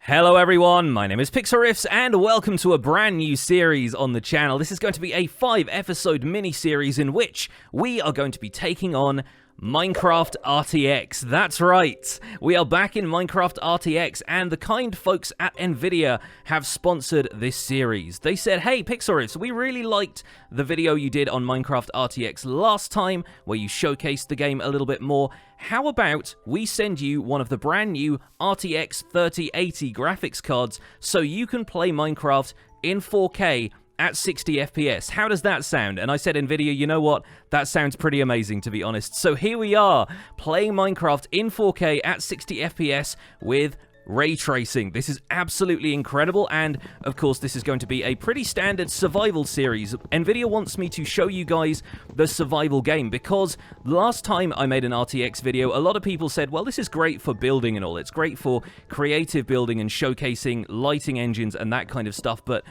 Hello everyone, my name is Pixlriffs and welcome to a brand new series on the channel. This is going to be a 5-episode mini-series in which we are going to be taking on Minecraft RTX. That's right, we are back in Minecraft RTX and the kind folks at NVIDIA have sponsored this series. They said, hey Pixlriffs, we really liked the video you did on Minecraft RTX last time where you showcased the game a little bit more. How about we send you one of the brand new RTX 3080 graphics cards so you can play Minecraft in 4K at 60 FPS. How does that sound? And I said, NVIDIA, you know what? That sounds pretty amazing, to be honest. So here we are, playing Minecraft in 4K at 60 FPS with ray tracing. This is absolutely incredible, and of course this is going to be a pretty standard survival series. NVIDIA wants me to show you guys the survival game because last time I made an RTX video, a lot of people said, well, this is great for building and all. It's great for creative building and showcasing lighting engines and that kind of stuff, but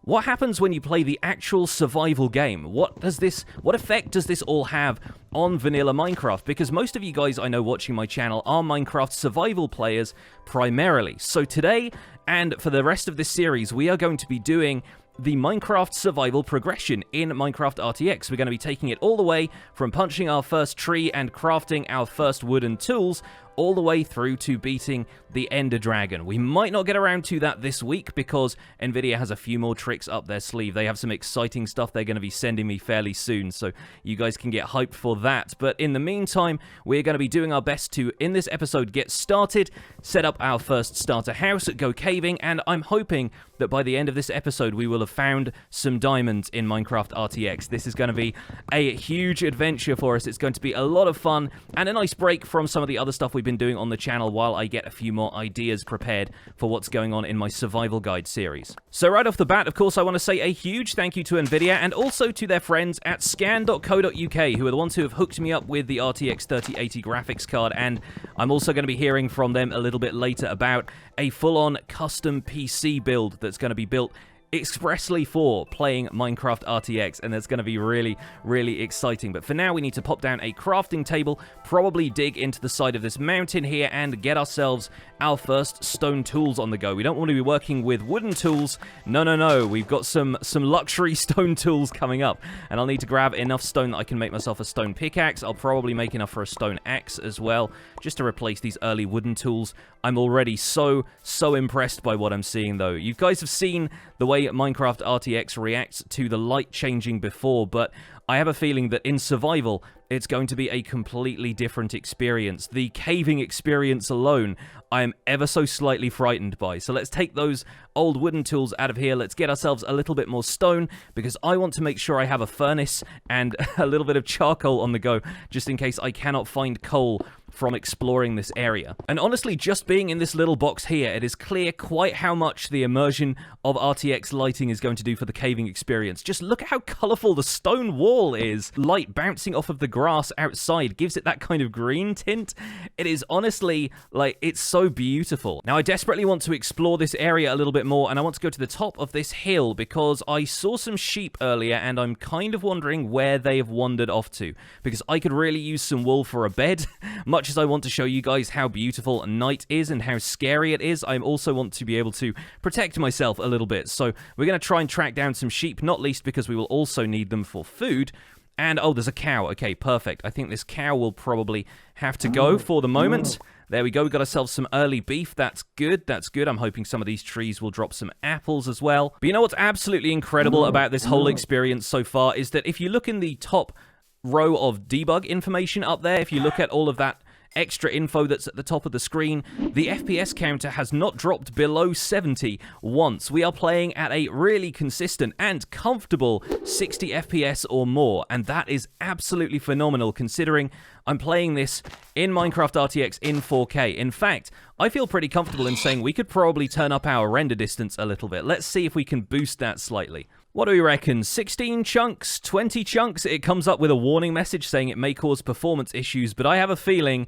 what happens when you play the actual survival game? What effect does this all have on vanilla Minecraft? Because most of you guys I know watching my channel are Minecraft survival players primarily. So today, and for the rest of this series, we are going to be doing the Minecraft survival progression in Minecraft RTX. We're going to be taking it all the way from punching our first tree and crafting our first wooden tools all the way through to beating the Ender Dragon. We might not get around to that this week because NVIDIA has a few more tricks up their sleeve. They have some exciting stuff they're going to be sending me fairly soon, so you guys can get hyped for that. But in the meantime, we're going to be doing our best to, in this episode, get started, set up our first starter house, go caving, and I'm hoping that by the end of this episode, we will have found some diamonds in Minecraft RTX. This is going to be a huge adventure for us. It's going to be a lot of fun and a nice break from some of the other stuff we've been doing on the channel while I get a few more ideas prepared for what's going on in my survival guide series. So right off the bat, of course, I want to say a huge thank you to NVIDIA and also to their friends at scan.co.uk, who are the ones who have hooked me up with the RTX 3080 graphics card, and I'm also going to be hearing from them a little bit later about a full-on custom PC build that's going to be built expressly for playing Minecraft RTX, and that's going to be really, really exciting. But for now, we need to pop down a crafting table, probably dig into the side of this mountain here, and get ourselves our first stone tools on the go. We don't want to be working with wooden tools. No, no, no. We've got some luxury stone tools coming up, and I'll need to grab enough stone that I can make myself a stone pickaxe. I'll probably make enough for a stone axe as well, just to replace these early wooden tools. I'm already so impressed by what I'm seeing, though. You guys have seen the way Minecraft RTX reacts to the light changing before, but I have a feeling that in survival, it's going to be a completely different experience. The caving experience alone, I am ever so slightly frightened by. So let's take those old wooden tools out of here. Let's get ourselves a little bit more stone, because I want to make sure I have a furnace and a little bit of charcoal on the go, just in case I cannot find coal from exploring this area. And honestly, just being in this little box here, it is clear quite how much the immersion of RTX lighting is going to do for the caving experience. Just look at how colorful the stone wall is. Light bouncing off of the grass outside gives it that kind of green tint. It is honestly, like, it's so beautiful. Now, I desperately want to explore this area a little bit more, and I want to go to the top of this hill because I saw some sheep earlier, and I'm kind of wondering where they have wandered off to, because I could really use some wool for a bed. Much as I want to show you guys how beautiful night is and how scary it is, I also want to be able to protect myself a little bit. So we're going to try and track down some sheep, not least because we will also need them for food. And, oh, there's a cow. Okay, perfect. I think this cow will probably have to go for the moment. There we go. We got ourselves some early beef. That's good. That's good. I'm hoping some of these trees will drop some apples as well. But you know what's absolutely incredible about this whole experience so far is that if you look in the top row of debug information up there, if you look at all of that extra info that's at the top of the screen, the FPS counter has not dropped below 70 once. We are playing at a really consistent and comfortable 60 FPS or more, and that is absolutely phenomenal considering I'm playing this in Minecraft RTX in 4K. In fact, I feel pretty comfortable in saying we could probably turn up our render distance a little bit. Let's see if we can boost that slightly. What do we reckon? 16 chunks? 20 chunks? It comes up with a warning message saying it may cause performance issues, but I have a feeling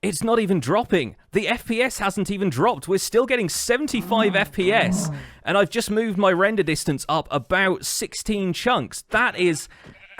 it's not even dropping. The FPS hasn't even dropped. We're still getting 75 FPS, and I've just moved my render distance up about 16 chunks. That is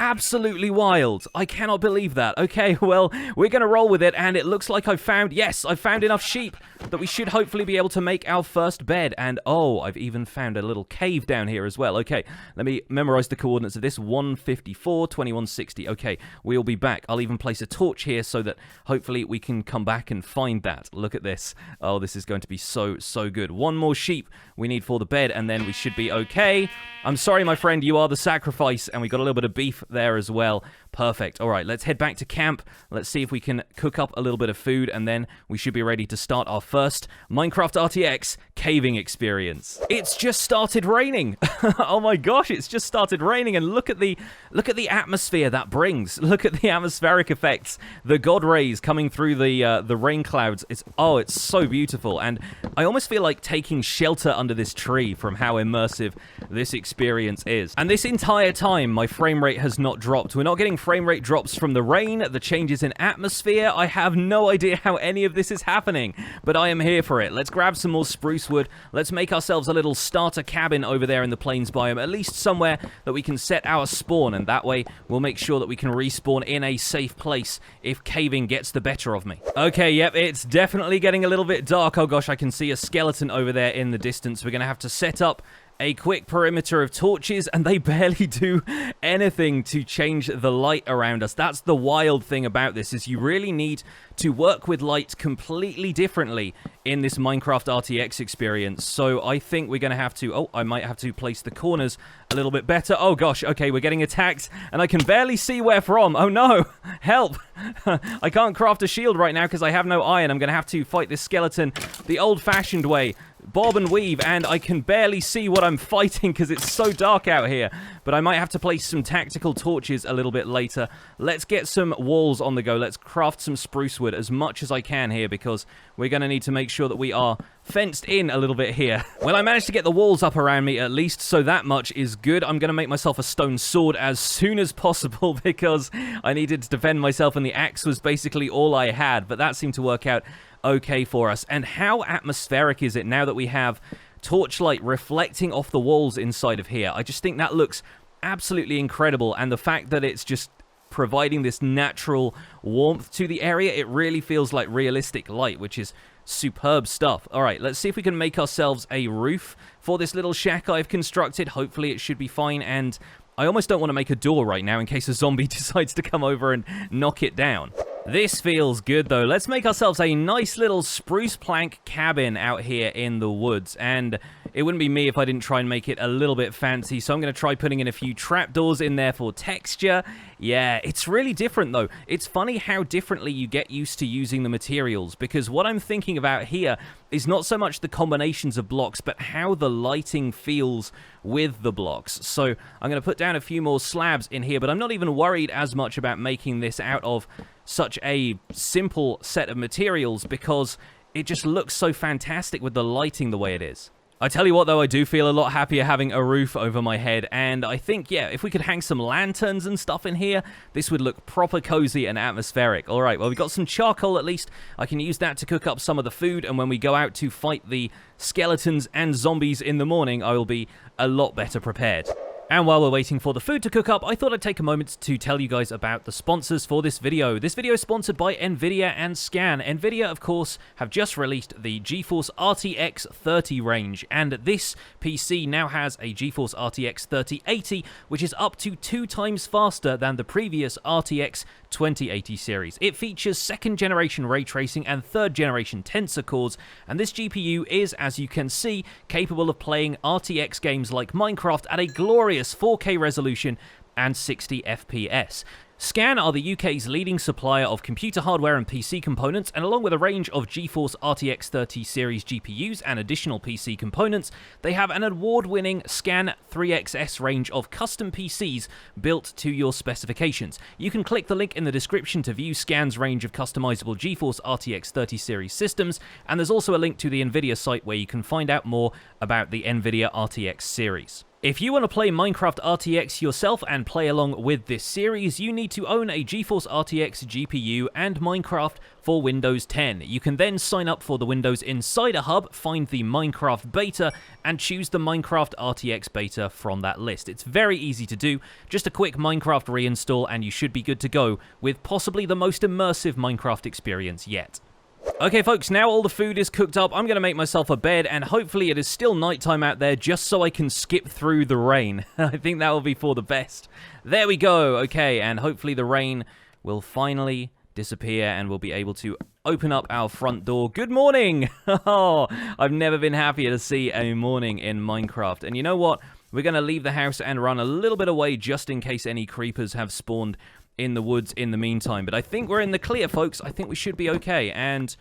absolutely wild. I cannot believe that. Okay, well, we're going to roll with it, and it looks like I've found enough sheep that we should hopefully be able to make our first bed. And, oh, I've even found a little cave down here as well. Okay, let me memorize the coordinates of this. 154, 2160. Okay, we'll be back. I'll even place a torch here so that hopefully we can come back and find that. Look at this. Oh, this is going to be so good. One more sheep we need for the bed, and then we should be okay. I'm sorry, my friend, you are the sacrifice, and we got a little bit of beef there as well. Perfect. All right, let's head back to camp. Let's see if we can cook up a little bit of food, and then we should be ready to start our first Minecraft RTX caving experience. It's just started raining. Oh my gosh, it's just started raining, and look at the atmosphere that brings. Look at the atmospheric effects, the god rays coming through the rain clouds. It's so beautiful, and I almost feel like taking shelter under this tree from how immersive this experience is. And this entire time, my frame rate has not dropped. We're not getting frame rate drops from the rain, the changes in atmosphere. I have no idea how any of this is happening, but I am here for it. Let's grab some more spruce wood. Let's make ourselves a little starter cabin over there in the plains biome, at least somewhere that we can set our spawn, and that way we'll make sure that we can respawn in a safe place if caving gets the better of me. Okay, yep, it's definitely getting a little bit dark. Oh gosh, I can see a skeleton over there in the distance. We're gonna have to set up a quick perimeter of torches, and they barely do anything to change the light around us. That's the wild thing about this, is you really need to work with light completely differently in this Minecraft RTX experience. So I think we're going to have to... Oh, I might have to place the corners a little bit better. Oh gosh, okay, we're getting attacked, and I can barely see where from. Oh no, help. I can't craft a shield right now because I have no iron. I'm going to have to fight this skeleton the old-fashioned way. Bob and weave, and I can barely see what I'm fighting because it's so dark out here. But I might have to place some tactical torches a little bit later. Let's get some walls on the go. Let's craft some spruce wood as much as I can here, because we're going to need to make sure that we are fenced in a little bit here. Well, I managed to get the walls up around me at least, so that much is good. I'm going to make myself a stone sword as soon as possible because I needed to defend myself, and the axe was basically all I had. But that seemed to work out okay for us. And how atmospheric is it now that we have torchlight reflecting off the walls inside of here? I just think that looks absolutely incredible, and the fact that it's just providing this natural warmth to the area, it really feels like realistic light, which is superb stuff. All right, let's see if we can make ourselves a roof for this little shack I've constructed. Hopefully it should be fine, and I almost don't want to make a door right now in case a zombie decides to come over and knock it down. This feels good, though. Let's make ourselves a nice little spruce plank cabin out here in the woods. And it wouldn't be me if I didn't try and make it a little bit fancy. So I'm going to try putting in a few trapdoors in there for texture. Yeah, it's really different, though. It's funny how differently you get used to using the materials, because what I'm thinking about here is not so much the combinations of blocks, but how the lighting feels with the blocks. So I'm going to put down a few more slabs in here, but I'm not even worried as much about making this out of such a simple set of materials, because it just looks so fantastic with the lighting the way it is. I tell you what, though, I do feel a lot happier having a roof over my head, and I think, yeah, if we could hang some lanterns and stuff in here, this would look proper cozy and atmospheric. All right, well, we've got some charcoal at least. I can use that to cook up some of the food, and when we go out to fight the skeletons and zombies in the morning, I will be a lot better prepared. And while we're waiting for the food to cook up, I thought I'd take a moment to tell you guys about the sponsors for this video. This video is sponsored by NVIDIA and Scan. NVIDIA, of course, have just released the GeForce RTX 30 range, and this PC now has a GeForce RTX 3080, which is up to 2 times faster than the previous RTX 2080 series. It features 2nd generation ray tracing and 3rd generation tensor cores, and this GPU is, as you can see, capable of playing RTX games like Minecraft at a glorious 4K resolution and 60 FPS. Scan are the UK's leading supplier of computer hardware and PC components, and along with a range of GeForce RTX 30 series GPUs and additional PC components, they have an award-winning Scan 3XS range of custom PCs built to your specifications. You can click the link in the description to view Scan's range of customizable GeForce RTX 30 series systems, and there's also a link to the NVIDIA site where you can find out more about the NVIDIA RTX series. If you want to play Minecraft RTX yourself and play along with this series, you need to own a GeForce RTX GPU and Minecraft for Windows 10. You can then sign up for the Windows Insider Hub, find the Minecraft beta, and choose the Minecraft RTX beta from that list. It's very easy to do, just a quick Minecraft reinstall and you should be good to go with possibly the most immersive Minecraft experience yet. Okay folks, now all the food is cooked up, I'm going to make myself a bed, and hopefully it is still nighttime out there just so I can skip through the rain. I think that will be for the best. There we go, okay, and hopefully the rain will finally disappear and we'll be able to open up our front door. Good morning! Oh, I've never been happier to see a morning in Minecraft. And you know what? We're going to leave the house and run a little bit away just in case any creepers have spawned in the woods in the meantime. But I think we're in the clear, folks. I think we should be okay. And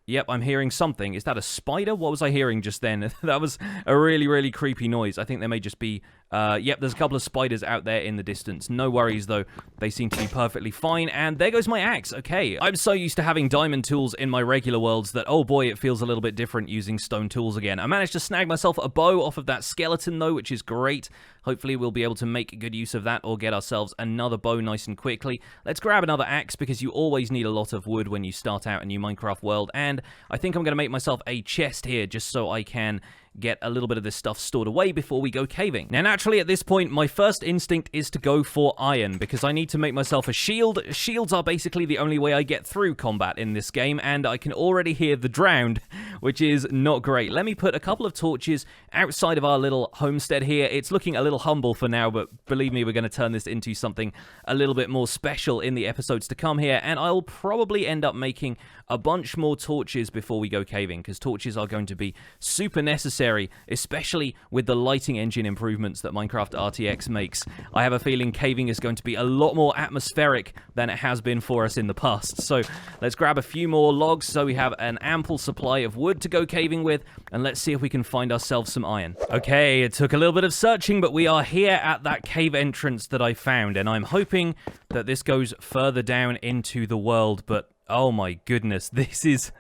yep, I'm hearing something. Is that a spider? What was I hearing just then? That was a really, really creepy noise. I think there may just be... yep, there's a couple of spiders out there in the distance. No worries, though. They seem to be perfectly fine. And there goes my axe. Okay, I'm so used to having diamond tools in my regular worlds that, oh boy, it feels a little bit different using stone tools again. I managed to snag myself a bow off of that skeleton, though, which is great. Hopefully, we'll be able to make good use of that or get ourselves another bow nice and quickly. Let's grab another axe because you always need a lot of wood when you start out a new Minecraft world. And I think I'm going to make myself a chest here just so I can get a little bit of this stuff stored away before we go caving. Now, naturally, at this point, my first instinct is to go for iron, because I need to make myself a shield. Shields are basically the only way I get through combat in this game, and I can already hear the drowned, which is not great. Let me put a couple of torches outside of our little homestead here. It's looking a little humble for now, but believe me, we're going to turn this into something a little bit more special in the episodes to come here, and I'll probably end up making a bunch more torches before we go caving, because torches are going to be super necessary, especially with the lighting engine improvements that Minecraft RTX makes. I have a feeling caving is going to be a lot more atmospheric than it has been for us in the past. So let's grab a few more logs so we have an ample supply of wood to go caving with, and let's see if we can find ourselves some iron. Okay, it took a little bit of searching, but we are here at that cave entrance that I found, and I'm hoping that this goes further down into the world, but oh my goodness, this is...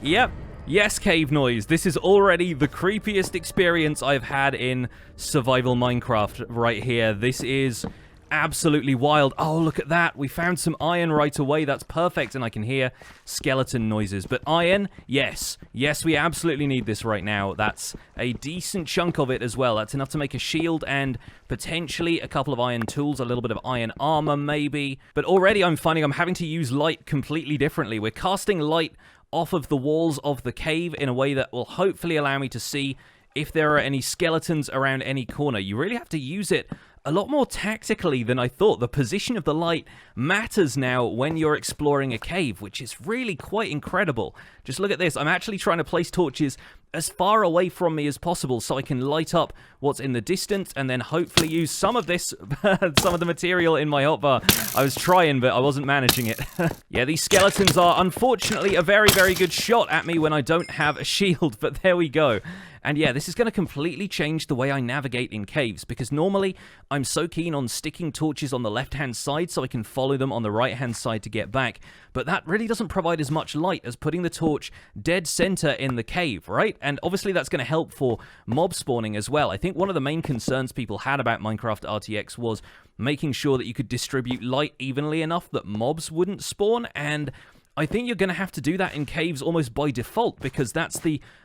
Yep. Yes, cave noise. This is already the creepiest experience I've had in survival Minecraft right here. This is absolutely wild. Oh, look at that. We found some iron right away. That's perfect, and I can hear skeleton noises. But iron, yes. Yes, we absolutely need this right now. That's a decent chunk of it as well. That's enough to make a shield and potentially a couple of iron tools, a little bit of iron armor maybe. But already I'm finding I'm having to use light completely differently. We're casting light off of the walls of the cave in a way that will hopefully allow me to see if there are any skeletons around any corner. You really have to use it a lot more tactically than I thought. The position of the light matters now when you're exploring a cave, which is really quite incredible. Just look at this. I'm actually trying to place torches as far away from me as possible so I can light up what's in the distance and then hopefully use some of this, some of the material in my hotbar. I was trying, but I wasn't managing it. Yeah, these skeletons are unfortunately a very, very good shot at me when I don't have a shield, but there we go. And yeah, this is going to completely change the way I navigate in caves, because normally I'm so keen on sticking torches on the left-hand side so I can follow them on the right-hand side to get back, but that really doesn't provide as much light as putting the torch dead center in the cave, right? And obviously that's going to help for mob spawning as well. I think one of the main concerns people had about Minecraft RTX was making sure that you could distribute light evenly enough that mobs wouldn't spawn, and I think you're going to have to do that in caves almost by default, because that's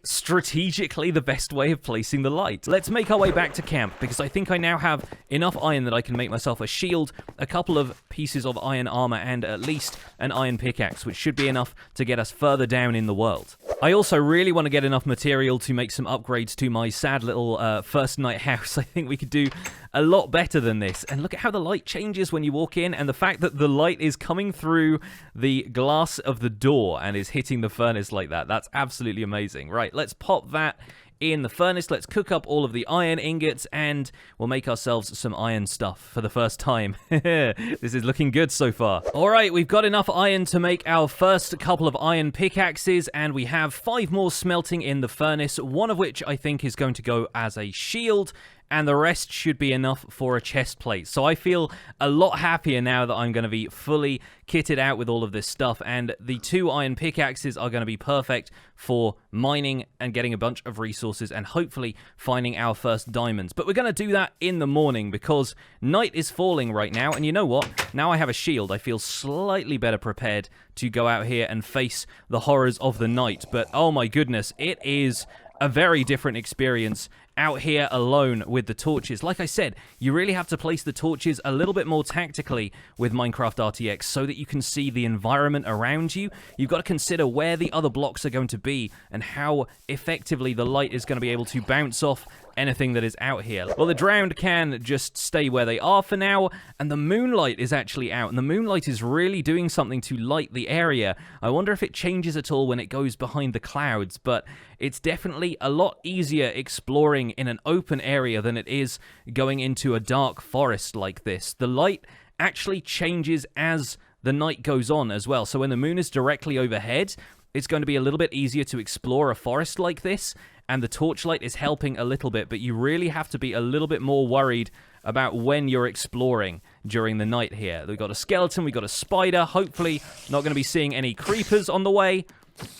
strategically the best way of placing the light. Let's make our way back to camp, because I think I now have enough iron that I can make myself a shield, a couple of pieces of iron armor, and at least an iron pickaxe, which should be enough to get us further down in the world. I also really want to get enough material to make some upgrades to my sad little first night house. I think we could do a lot better than this. And look at how the light changes when you walk in, and the fact that the light is coming through the glass of the door and is hitting the furnace like that. That's absolutely amazing. Right, let's pop that in the furnace. Let's cook up all of the iron ingots, and we'll make ourselves some iron stuff for the first time. This is looking good so far. All right, we've got enough iron to make our first couple of iron pickaxes, and we have 5 more smelting in the furnace, one of which I think is going to go as a shield, and the rest should be enough for a chest plate. So I feel a lot happier now that I'm going to be fully kitted out with all of this stuff, and the 2 iron pickaxes are going to be perfect for mining and getting a bunch of resources and hopefully finding our first diamonds. But we're going to do that in the morning because night is falling right now, and you know what? Now I have a shield. I feel slightly better prepared to go out here and face the horrors of the night. But oh my goodness, it is a very different experience out here alone with the torches. Like I said, you really have to place the torches a little bit more tactically with Minecraft RTX so that you can see the environment around you. You've got to consider where the other blocks are going to be and how effectively the light is going to be able to bounce off anything that is out here. Well, the drowned can just stay where they are for now, and the moonlight is actually out, and the moonlight is really doing something to light the area. I wonder if it changes at all when it goes behind the clouds, but it's definitely a lot easier exploring in an open area than it is going into a dark forest like this. The light actually changes as the night goes on as well, so when the moon is directly overhead, it's going to be a little bit easier to explore a forest like this, and the torchlight is helping a little bit, but you really have to be a little bit more worried about when you're exploring during the night here. We've got a skeleton, we've got a spider, hopefully not going to be seeing any creepers on the way.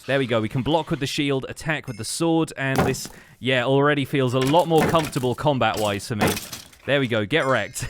There we go, we can block with the shield, attack with the sword, and this, yeah, already feels a lot more comfortable combat-wise for me. There we go, get wrecked.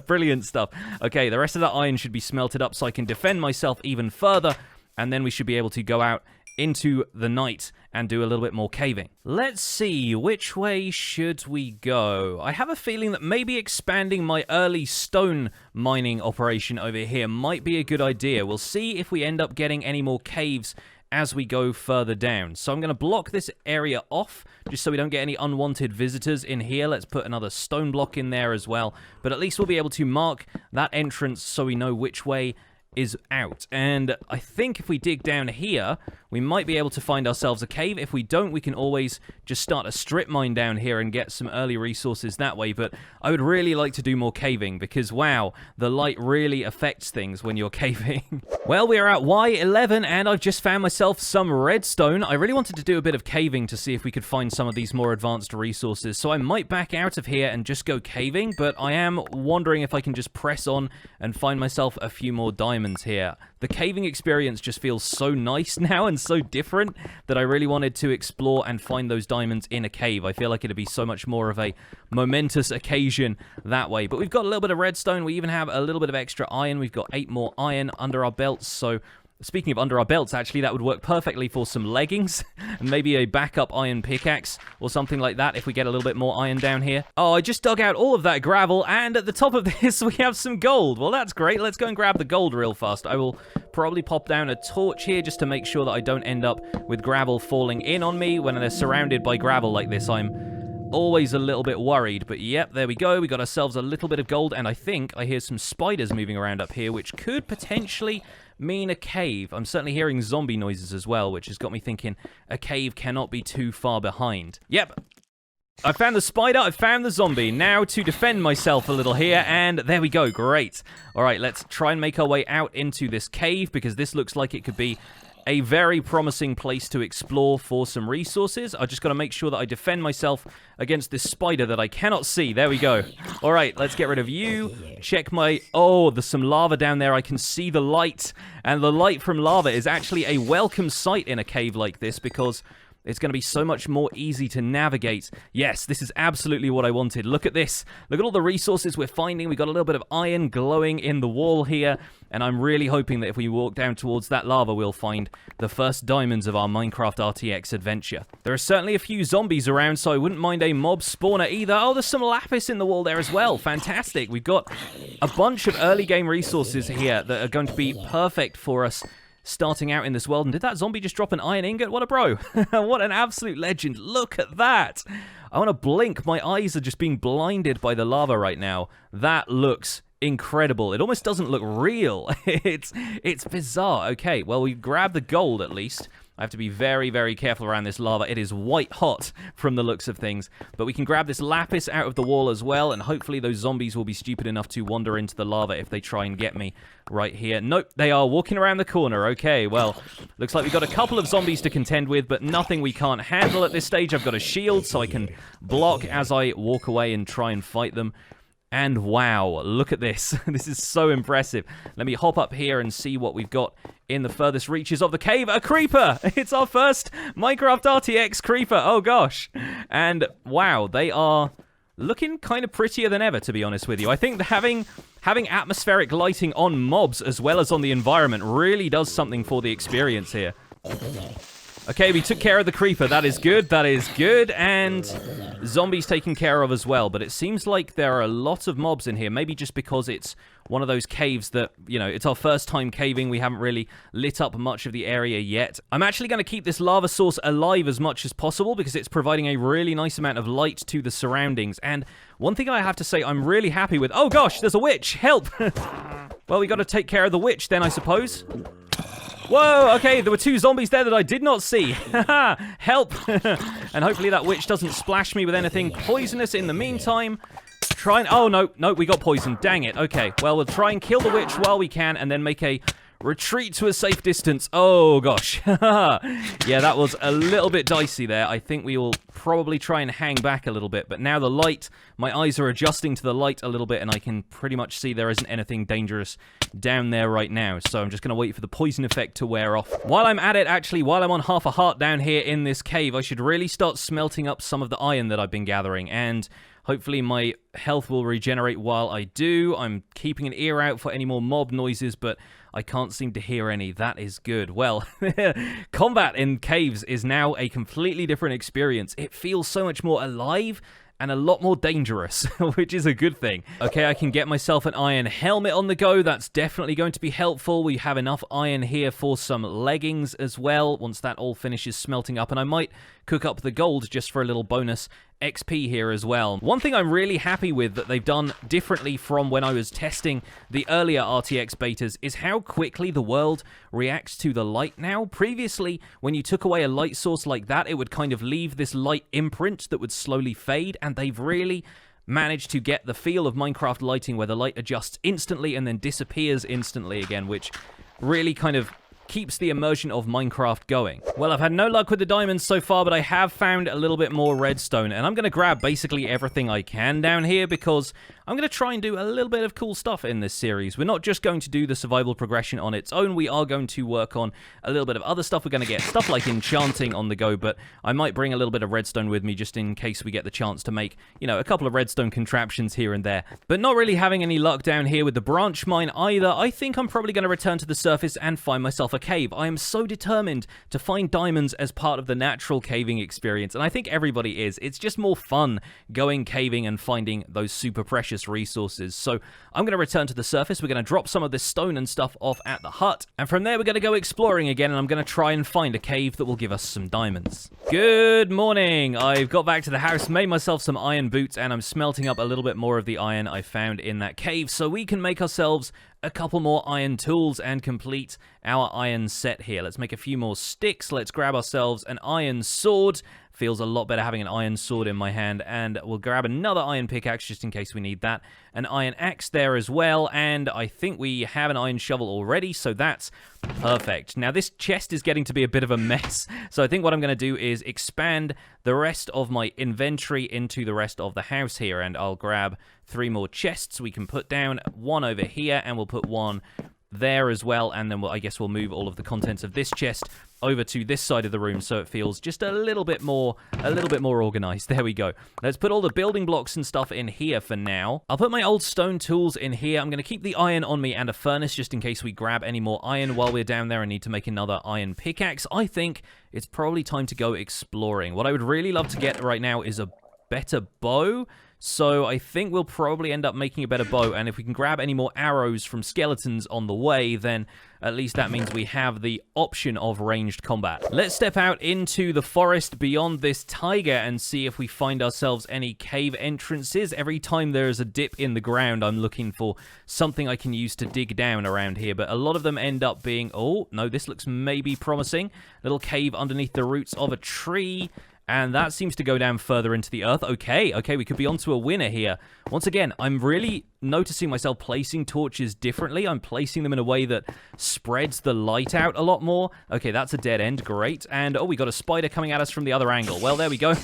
Brilliant stuff. Okay, the rest of that iron should be smelted up so I can defend myself even further, and then we should be able to go out into the night and do a little bit more caving. Let's see, which way should we go? I have a feeling that maybe expanding my early stone mining operation over here might be a good idea. We'll see if we end up getting any more caves as we go further down. So I'm going to block this area off just so we don't get any unwanted visitors in here. Let's put another stone block in there as well, but at least we'll be able to mark that entrance so we know which way is out. And I think if we dig down here, we might be able to find ourselves a cave. If we don't, we can always just start a strip mine down here and get some early resources that way. But I would really like to do more caving because, wow, the light really affects things when you're caving. Well, we are at Y11 and I've just found myself some redstone. I really wanted to do a bit of caving to see if we could find some of these more advanced resources. So I might back out of here and just go caving, but I am wondering if I can just press on and find myself a few more diamonds here. The caving experience just feels so nice now and so different that I really wanted to explore and find those diamonds in a cave. I feel like it'd be so much more of a momentous occasion that way. But we've got a little bit of redstone. We even have a little bit of extra iron. We've got 8 more iron under our belts, so speaking of under our belts, actually, that would work perfectly for some leggings and maybe a backup iron pickaxe or something like that if we get a little bit more iron down here. Oh, I just dug out all of that gravel, and at the top of this, we have some gold. Well, that's great. Let's go and grab the gold real fast. I will probably pop down a torch here just to make sure that I don't end up with gravel falling in on me. When they're surrounded by gravel like this, I'm always a little bit worried, but yep, there we go. We got ourselves a little bit of gold, and I think I hear some spiders moving around up here, which could potentially mean a cave. I'm certainly hearing zombie noises as well, which has got me thinking a cave cannot be too far behind. Yep. I found the spider, I found the zombie. Now to defend myself a little here, and there we go, great. Alright, let's try and make our way out into this cave, because this looks like it could be a very promising place to explore for some resources. I just got to make sure that I defend myself against this spider that I cannot see. There we go. All right, let's get rid of you. Check my... Oh, there's some lava down there. I can see the light. And the light from lava is actually a welcome sight in a cave like this because it's going to be so much more easy to navigate. Yes, this is absolutely what I wanted. Look at this. Look at all the resources we're finding. We've got a little bit of iron glowing in the wall here. And I'm really hoping that if we walk down towards that lava, we'll find the first diamonds of our Minecraft RTX adventure. There are certainly a few zombies around, so I wouldn't mind a mob spawner either. Oh, there's some lapis in the wall there as well. Fantastic. We've got a bunch of early game resources here that are going to be perfect for us starting out in this world. And did that zombie just drop an iron ingot? What a bro. What an absolute legend. Look at that. I want to blink. My eyes are just being blinded by the lava right now. That looks incredible. It almost doesn't look real. It's bizarre. Okay, well, we grabbed the gold at least. I have to be very, very careful around this lava. It is white hot from the looks of things. But we can grab this lapis out of the wall as well, and hopefully those zombies will be stupid enough to wander into the lava if they try and get me right here. Nope, they are walking around the corner. Okay, well, looks like we've got a couple of zombies to contend with, but nothing we can't handle at this stage. I've got a shield, so I can block as I walk away and try and fight them. And wow, look at this. This is so impressive. Let me hop up here and see what we've got in the furthest reaches of the cave. A creeper! It's our first Minecraft RTX creeper. Oh gosh. And wow, they are looking kind of prettier than ever, to be honest with you. I think having atmospheric lighting on mobs as well as on the environment really does something for the experience here. Okay, we took care of the creeper. That is good. That is good. And zombies taken care of as well. But it seems like there are a lot of mobs in here. Maybe just because it's one of those caves that, you know, it's our first time caving. We haven't really lit up much of the area yet. I'm actually going to keep this lava source alive as much as possible because it's providing a really nice amount of light to the surroundings. And one thing I have to say I'm really happy with... Oh gosh, there's a witch. Help. Well, we got to take care of the witch then, I suppose. Whoa, okay, there were two zombies there that I did not see. Help. And hopefully that witch doesn't splash me with anything poisonous in the meantime. Try and... Oh, no, we got poisoned. Dang it. Okay, well, we'll try and kill the witch while we can and then make a retreat to a safe distance. Oh, gosh. Yeah, that was a little bit dicey there. I think we will probably try and hang back a little bit. But now the light, my eyes are adjusting to the light a little bit, and I can pretty much see there isn't anything dangerous down there right now. So I'm just going to wait for the poison effect to wear off. While I'm at it, actually, while I'm on half a heart down here in this cave, I should really start smelting up some of the iron that I've been gathering. And hopefully my health will regenerate while I do. I'm keeping an ear out for any more mob noises, but I can't seem to hear any. That is good. Well, combat in caves is now a completely different experience. It feels so much more alive and a lot more dangerous, which is a good thing. Okay, I can get myself an iron helmet on the go. That's definitely going to be helpful. We have enough iron here for some leggings as well, once that all finishes smelting up. And I might cook up the gold just for a little bonus XP here as well. One thing I'm really happy with that they've done differently from when I was testing the earlier RTX betas is how quickly the world reacts to the light now. Previously, when you took away a light source like that, it would kind of leave this light imprint that would slowly fade, and they've really managed to get the feel of Minecraft lighting where the light adjusts instantly and then disappears instantly again, which really kind of keeps the immersion of Minecraft going. Well, I've had no luck with the diamonds so far, but I have found a little bit more redstone, and I'm going to grab basically everything I can down here because I'm going to try and do a little bit of cool stuff in this series. We're not just going to do the survival progression on its own. We are going to work on a little bit of other stuff. We're going to get stuff like enchanting on the go, but I might bring a little bit of redstone with me just in case we get the chance to make, you know, a couple of redstone contraptions here and there. But not really having any luck down here with the branch mine either. I think I'm probably going to return to the surface and find myself a cave. I am so determined to find diamonds as part of the natural caving experience, and I think everybody is. It's just more fun going caving and finding those super precious resources. So I'm going to return to the surface. We're going to drop some of this stone and stuff off at the hut, and from there we're going to go exploring again, and I'm going to try and find a cave that will give us some diamonds. Good morning. I've got back to the house, made myself some iron boots, and I'm smelting up a little bit more of the iron I found in that cave so we can make ourselves a couple more iron tools and complete our iron set here. Let's make a few more sticks. Let's grab ourselves an iron sword. Feels a lot better having an iron sword in my hand, and we'll grab another iron pickaxe just in case we need that. An iron axe there as well, and I think we have an iron shovel already, so that's perfect. Now this chest is getting to be a bit of a mess, so I think what I'm going to do is expand the rest of my inventory into the rest of the house here, and I'll grab 3 more chests we can put down, one over here, and we'll put one there as well, and then I guess we'll move all of the contents of this chest over to this side of the room so it feels just a little bit more organized. There we go. Let's put all the building blocks and stuff in here for now. I'll put my old stone tools in here. I'm going to keep the iron on me and a furnace just in case we grab any more iron while we're down there and need to make another iron pickaxe. I think it's probably time to go exploring. What I would really love to get right now is a better bow So I think we'll probably end up making a better bow, and if we can grab any more arrows from skeletons on the way, then at least that means we have the option of ranged combat. Let's step out into the forest beyond this taiga and see if we find ourselves any cave entrances. Every time there is a dip in the ground, I'm looking for something I can use to dig down around here, but a lot of them end up being... Oh, no, this looks maybe promising. Little cave underneath the roots of a tree. And that seems to go down further into the earth. Okay, we could be onto a winner here. Once again, I'm really noticing myself placing torches differently. I'm placing them in a way that spreads the light out a lot more. Okay, that's a dead end. Great. And, oh, we got a spider coming at us from the other angle. Well, there we go.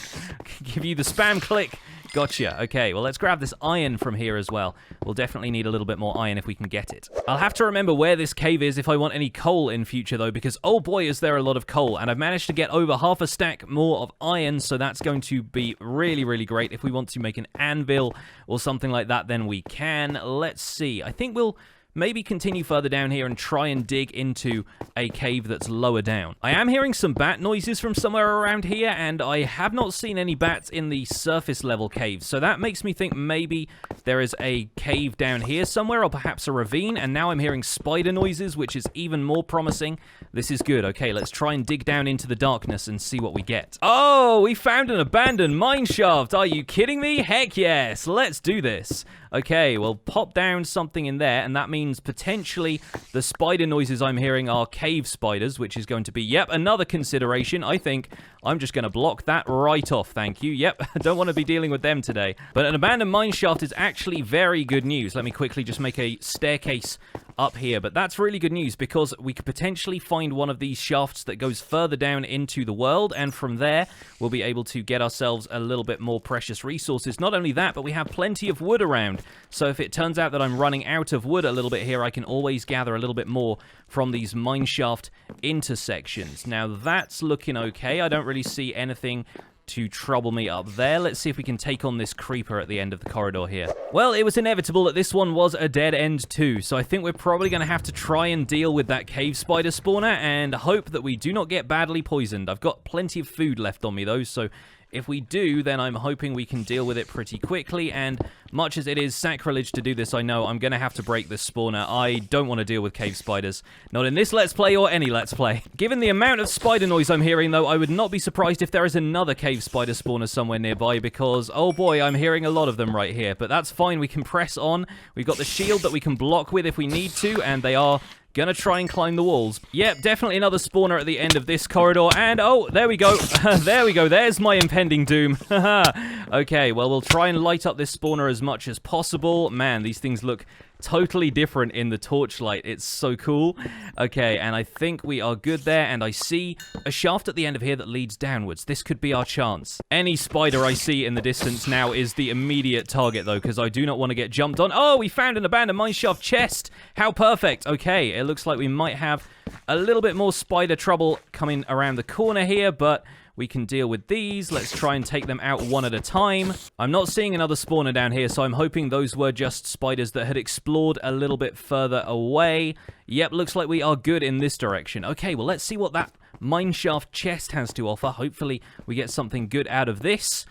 Give you the spam click. Gotcha. Okay, well, let's grab this iron from here as well. We'll definitely need a little bit more iron if we can get it. I'll have to remember where this cave is if I want any coal in future, though, because, oh boy, is there a lot of coal. And I've managed to get over half a stack more of iron, so that's going to be really, really great. If we want to make an anvil or something like that, then we can. Let's see. I think we'll maybe continue further down here and try and dig into a cave that's lower down. I am hearing some bat noises from somewhere around here, and I have not seen any bats in the surface level caves, so that makes me think maybe there is a cave down here somewhere, or perhaps a ravine, and now I'm hearing spider noises, which is even more promising. This is good. Okay, let's try and dig down into the darkness and see what we get. Oh, we found an abandoned mine shaft. Are you kidding me? Heck yes. Let's do this. Okay, well, pop down something in there, and that means potentially the spider noises I'm hearing are cave spiders, which is going to be, yep, another consideration. I think I'm just going to block that right off, thank you. Yep, I don't want to be dealing with them today. But an abandoned mine shaft is actually very good news. Let me quickly just make a staircase up here, but that's really good news because we could potentially find one of these shafts that goes further down into the world, and from there we'll be able to get ourselves a little bit more precious resources. Not only that, but we have plenty of wood around, so if it turns out that I'm running out of wood a little bit here, I can always gather a little bit more from these mineshaft intersections. Now that's looking okay. I don't really see anything to trouble me up there. Let's see if we can take on this creeper at the end of the corridor here. Well, it was inevitable that this one was a dead end too, so I think we're probably going to have to try and deal with that cave spider spawner and hope that we do not get badly poisoned. I've got plenty of food left on me though, so if we do, then I'm hoping we can deal with it pretty quickly, and much as it is sacrilege to do this, I know I'm going to have to break this spawner. I don't want to deal with cave spiders. Not in this Let's Play or any Let's Play. Given the amount of spider noise I'm hearing, though, I would not be surprised if there is another cave spider spawner somewhere nearby, because, oh boy, I'm hearing a lot of them right here. But that's fine, we can press on. We've got the shield that we can block with if we need to, and they are gonna try and climb the walls. Yep, definitely another spawner at the end of this corridor, and oh, there we go. There we go, there's my impending doom. Okay, well, we'll try and light up this spawner as much as possible. Man, these things look totally different in the torchlight. It's so cool. Okay, and I think we are good there, and I see a shaft at the end of here that leads downwards. This could be our chance. Any spider I see in the distance now is the immediate target, though, because I do not want to get jumped on. Oh, we found an abandoned mineshaft chest. How perfect. Okay, it looks like we might have a little bit more spider trouble coming around the corner here, but we can deal with these. Let's try and take them out one at a time. I'm not seeing another spawner down here, so I'm hoping those were just spiders that had explored a little bit further away. Yep, looks like we are good in this direction. Okay, well, let's see what that mineshaft chest has to offer. Hopefully, we get something good out of this.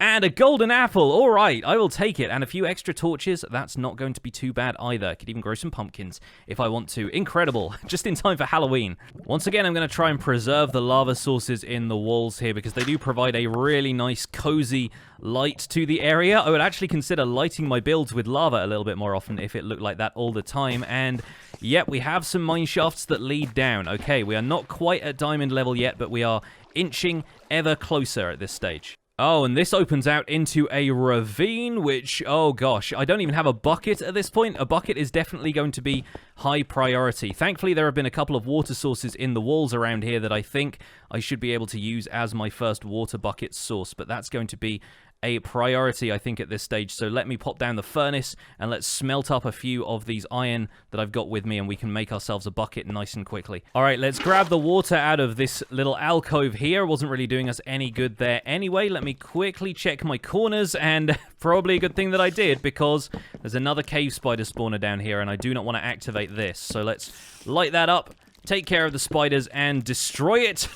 And a golden apple. All right, I will take it. And a few extra torches. That's not going to be too bad either. I could even grow some pumpkins if I want to. Incredible. Just in time for Halloween. Once again, I'm going to try and preserve the lava sources in the walls here because they do provide a really nice, cozy light to the area. I would actually consider lighting my builds with lava a little bit more often if it looked like that all the time. And yep, we have some mine shafts that lead down. Okay, we are not quite at diamond level yet, but we are inching ever closer at this stage. Oh, and this opens out into a ravine, which, oh gosh, I don't even have a bucket at this point. A bucket is definitely going to be high priority. Thankfully, there have been a couple of water sources in the walls around here that I think I should be able to use as my first water bucket source, but that's going to be a priority, I think, at this stage. So let me pop down the furnace and let's smelt up a few of these iron that I've got with me, and we can make ourselves a bucket nice and quickly. All right, let's grab the water out of this little alcove here. Wasn't really doing us any good there anyway. Let me quickly check my corners, and probably a good thing that I did because there's another cave spider spawner down here, and I do not want to activate this. So let's light that up. take care of the spiders and destroy it.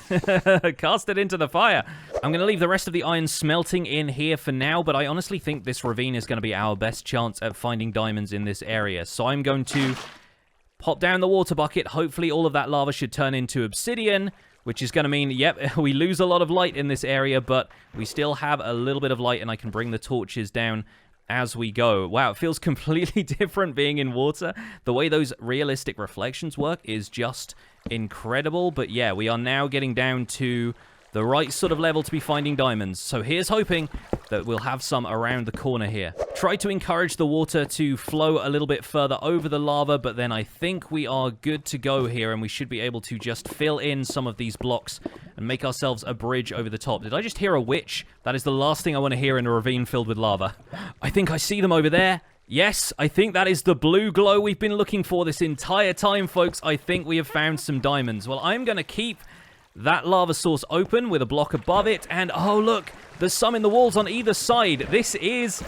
Cast it into the fire. I'm going to leave the rest of the iron smelting in here for now, but I honestly think this ravine is going to be our best chance at finding diamonds in this area. So I'm going to pop down the water bucket. Hopefully all of that lava should turn into obsidian, which is going to mean, yep, we lose a lot of light in this area, but we still have a little bit of light, and I can bring the torches down as we go. Wow, it feels completely different being in water. The way those realistic reflections work is just incredible. But yeah, we are now getting down to the right sort of level to be finding diamonds. So here's hoping that we'll have some around the corner here. Try to encourage the water to flow a little bit further over the lava, but then I think we are good to go here, and we should be able to just fill in some of these blocks and make ourselves a bridge over the top. Did I just hear a witch? That is the last thing I want to hear in a ravine filled with lava. I think I see them over there. Yes, I think that is the blue glow we've been looking for this entire time, folks. I think we have found some diamonds. Well, I'm going to keep that lava source open with a block above it, and oh look, there's some in the walls on either side. This is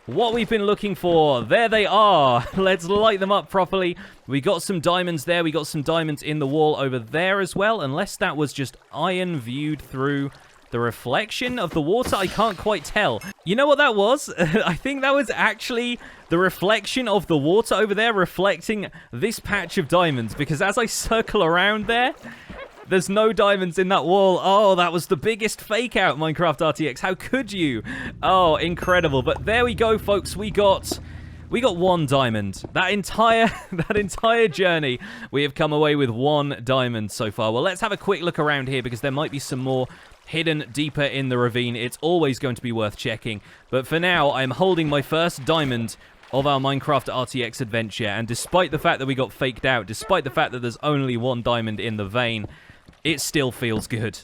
what we've been looking for. There they are. Let's light them up properly. We got some diamonds there. We got some diamonds in the wall over there as well, unless that was just iron viewed through the reflection of the water. I can't quite tell. You know what that was? I think that was actually the reflection of the water over there reflecting this patch of diamonds, because as I circle around there, there's no diamonds in that wall. Oh, that was the biggest fake out, Minecraft RTX. How could you? Oh, incredible. But there we go, folks. We got one diamond. That entire journey, we have come away with one diamond so far. Well, let's have a quick look around here, because there might be some more hidden deeper in the ravine. It's always going to be worth checking. But for now, I'm holding my first diamond of our Minecraft RTX adventure. And despite the fact that we got faked out, despite the fact that there's only one diamond in the vein, it still feels good.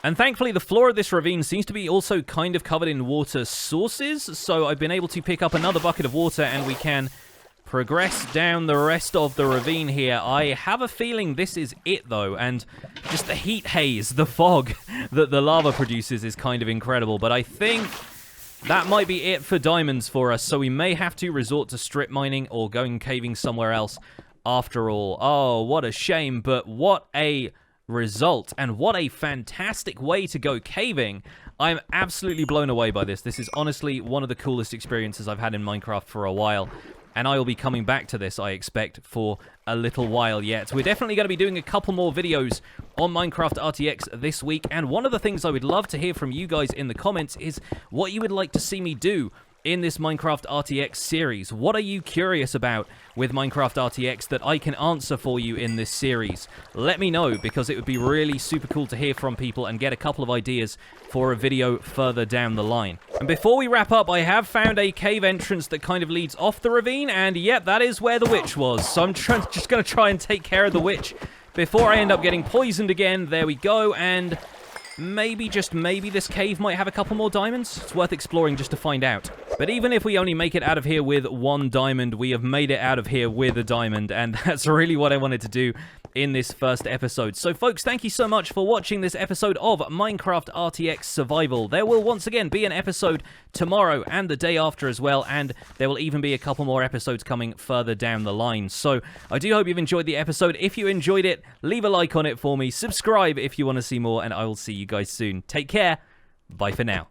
And thankfully, the floor of this ravine seems to be also kind of covered in water sources. So I've been able to pick up another bucket of water, and we can progress down the rest of the ravine here. I have a feeling this is it, though. And just the heat haze, the fog that the lava produces is kind of incredible. But I think that might be it for diamonds for us. So we may have to resort to strip mining or going caving somewhere else after all. Oh, what a shame. But what a result, and what a fantastic way to go caving. I'm absolutely blown away by this. This is honestly one of the coolest experiences I've had in Minecraft for a while, and I will be coming back to this, I expect, for a little while yet. We're definitely going to be doing a couple more videos on Minecraft RTX this week, and one of the things I would love to hear from you guys in the comments is what you would like to see me do in this Minecraft RTX series. What are you curious about with Minecraft RTX that I can answer for you in this series? Let me know, because it would be really super cool to hear from people and get a couple of ideas for a video further down the line. And before we wrap up, I have found a cave entrance that kind of leads off the ravine, and yep, that is where the witch was. So I'm just going to try and take care of the witch before I end up getting poisoned again. There we go, and maybe, just maybe, this cave might have a couple more diamonds. It's worth exploring just to find out. But even if we only make it out of here with one diamond, we have made it out of here with a diamond, and that's really what I wanted to do in this first episode. So folks, thank you so much for watching this episode of Minecraft RTX Survival. There will once again be an episode tomorrow and the day after as well, and there will even be a couple more episodes coming further down the line. So I do hope you've enjoyed the episode. If you enjoyed it, leave a like on it for me, subscribe if you want to see more, and I will see you guys soon. Take care. Bye for now.